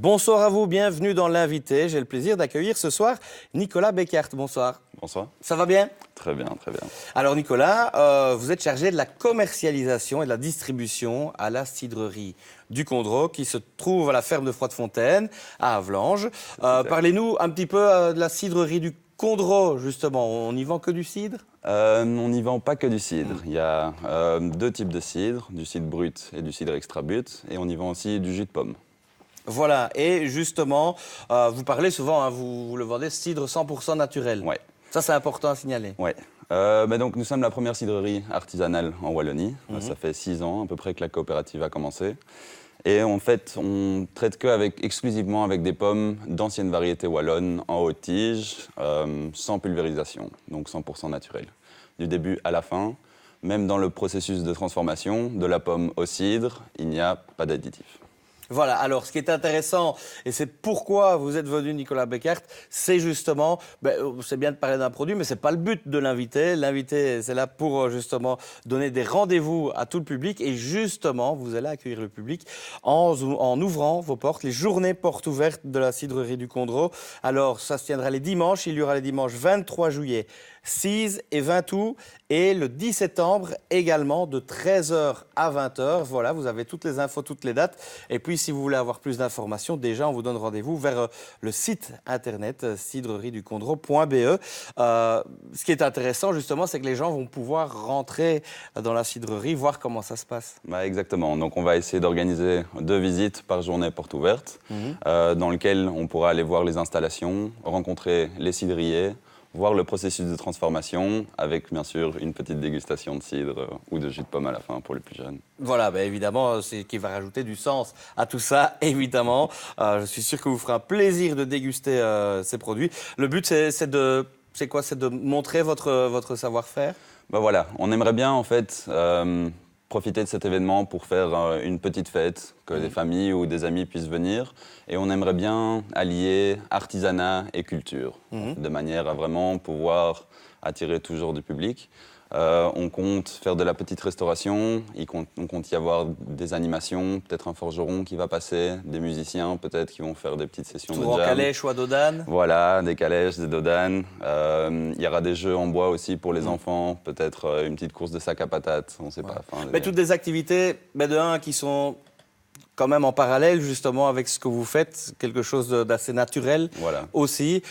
Bonsoir à vous, bienvenue dans l'invité. J'ai le plaisir d'accueillir ce soir Nicolas Beckert. Bonsoir. Bonsoir. Ça va bien? Très bien, très bien. Alors Nicolas, vous êtes chargé de la commercialisation et de la distribution à la cidrerie du Condro qui se trouve à la ferme de Froidefontaine à Havelange. Parlez-nous un petit peu de la cidrerie du Condro, justement. On n'y vend que du cidre? On n'y vend pas que du cidre. Il y a deux types de cidre, du cidre brut et du cidre extra brut. Et on y vend aussi du jus de pomme. Voilà, et justement, vous parlez souvent, hein, vous le vendez cidre 100% naturel. Ouais. Ça, c'est important à signaler. Ouais. Donc nous sommes la première cidrerie artisanale en Wallonie. Ça fait 6 ans à peu près que la coopérative a commencé. Et en fait, on traite exclusivement avec des pommes d'anciennes variétés wallonnes en haute tige, sans pulvérisation, donc 100% naturel. Du début à la fin, même dans le processus de transformation, de la pomme au cidre, il n'y a pas d'additif. Voilà, alors ce qui est intéressant, et c'est pourquoi vous êtes venu Nicolas Beckert, c'est justement, c'est bien de parler d'un produit, mais ce n'est pas le but de l'invité. L'invité, c'est là pour justement donner des rendez-vous à tout le public. Et justement, vous allez accueillir le public en ouvrant vos portes, les journées portes ouvertes de la cidrerie du Condro. Alors, ça se tiendra les dimanches, il y aura les dimanches 23 juillet, 6 et 20 août, et le 10 septembre également de 13h à 20h. Voilà, vous avez toutes les infos, toutes les dates. Et puis, si vous voulez avoir plus d'informations, déjà, on vous donne rendez-vous vers le site internet cidrerieducondro.be. Ce qui est intéressant, justement, c'est que les gens vont pouvoir rentrer dans la cidrerie, voir comment ça se passe. Exactement. Donc, on va essayer d'organiser 2 visites par journée porte ouverte, dans lesquelles on pourra aller voir les installations, rencontrer les cidriers, voir le processus de transformation avec, bien sûr, une petite dégustation de cidre ou de jus de pomme à la fin pour les plus jeunes. Voilà, évidemment, c'est qui va rajouter du sens à tout ça, évidemment. Je suis sûr que vous ferez un plaisir de déguster ces produits. Le but, c'est de montrer votre savoir-faire? Voilà, on aimerait bien, en fait, profiter de cet événement pour faire une petite fête, que des familles ou des amis puissent venir. Et on aimerait bien allier artisanat et culture, de manière à vraiment pouvoir attirer toujours du public. On compte faire de la petite restauration, on compte y avoir des animations, peut-être un forgeron qui va passer, des musiciens peut-être qui vont faire des petites sessions de jam. Tout en calèche ou à dodane? Voilà, des calèches, des dodanes. Il y aura des jeux en bois aussi pour les enfants, peut-être une petite course de sac à patates, on ne sait pas. Mais toutes des activités, qui sont quand même en parallèle justement avec ce que vous faites, quelque chose d'assez naturel aussi,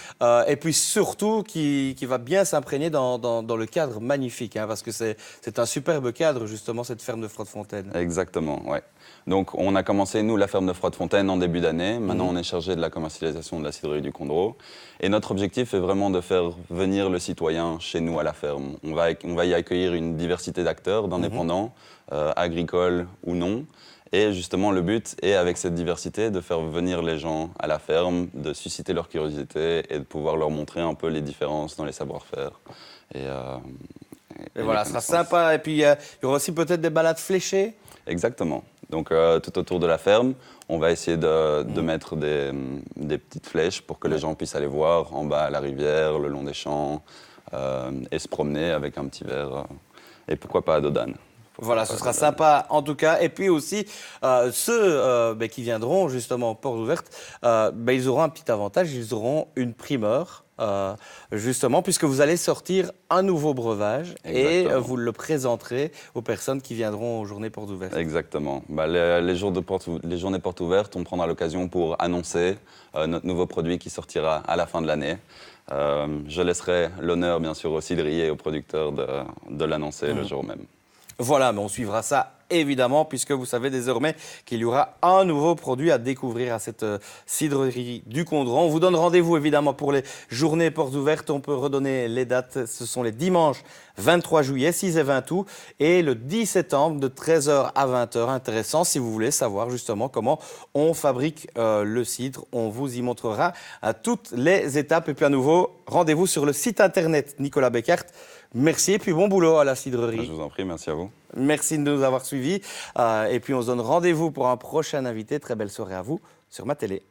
et puis surtout qui va bien s'imprégner dans le cadre magnifique, parce que c'est un superbe cadre justement cette ferme de Froidefontaine. Exactement, ouais. Donc on a commencé nous la ferme de Froidefontaine en début d'année, maintenant on est chargé de la commercialisation de la cidrerie du Condro, et notre objectif est vraiment de faire venir le citoyen chez nous à la ferme. On va y accueillir une diversité d'acteurs, d'indépendants, agricoles ou non. Et justement, le but est, avec cette diversité, de faire venir les gens à la ferme, de susciter leur curiosité et de pouvoir leur montrer un peu les différences dans les savoir-faire. Et voilà, ce sera sympa. Et puis, il y aura aussi peut-être des balades fléchées. Exactement. Donc, tout autour de la ferme, on va essayer de mettre des petites flèches pour que les gens puissent aller voir en bas à la rivière, le long des champs, et se promener avec un petit verre. Et pourquoi pas à dodane. Voilà, ce sera sympa en tout cas. Et puis aussi, ceux qui viendront justement aux portes ouvertes, ils auront un petit avantage, ils auront une primeur, justement, puisque vous allez sortir un nouveau breuvage. Exactement. Et vous le présenterez aux personnes qui viendront aux journées portes ouvertes. Exactement. Les journées portes ouvertes, on prendra l'occasion pour annoncer notre nouveau produit qui sortira à la fin de l'année. Je laisserai l'honneur, bien sûr, aux cidriers et aux producteurs de l'annoncer le jour même. Voilà, mais on suivra ça évidemment, puisque vous savez désormais qu'il y aura un nouveau produit à découvrir à cette cidrerie du Condro. On vous donne rendez-vous évidemment pour les journées portes ouvertes. On peut redonner les dates. Ce sont les dimanches 23 juillet, 6 et 20 août et le 10 septembre de 13h à 20h. Intéressant si vous voulez savoir justement comment on fabrique le cidre. On vous y montrera à toutes les étapes. Et puis à nouveau, rendez-vous sur le site internet Nicolas Beckert. Merci et puis bon boulot à la cidrerie. Je vous en prie, merci à vous. Merci de nous avoir suivis. Et puis on se donne rendez-vous pour un prochain invité. Très belle soirée à vous sur Ma Télé.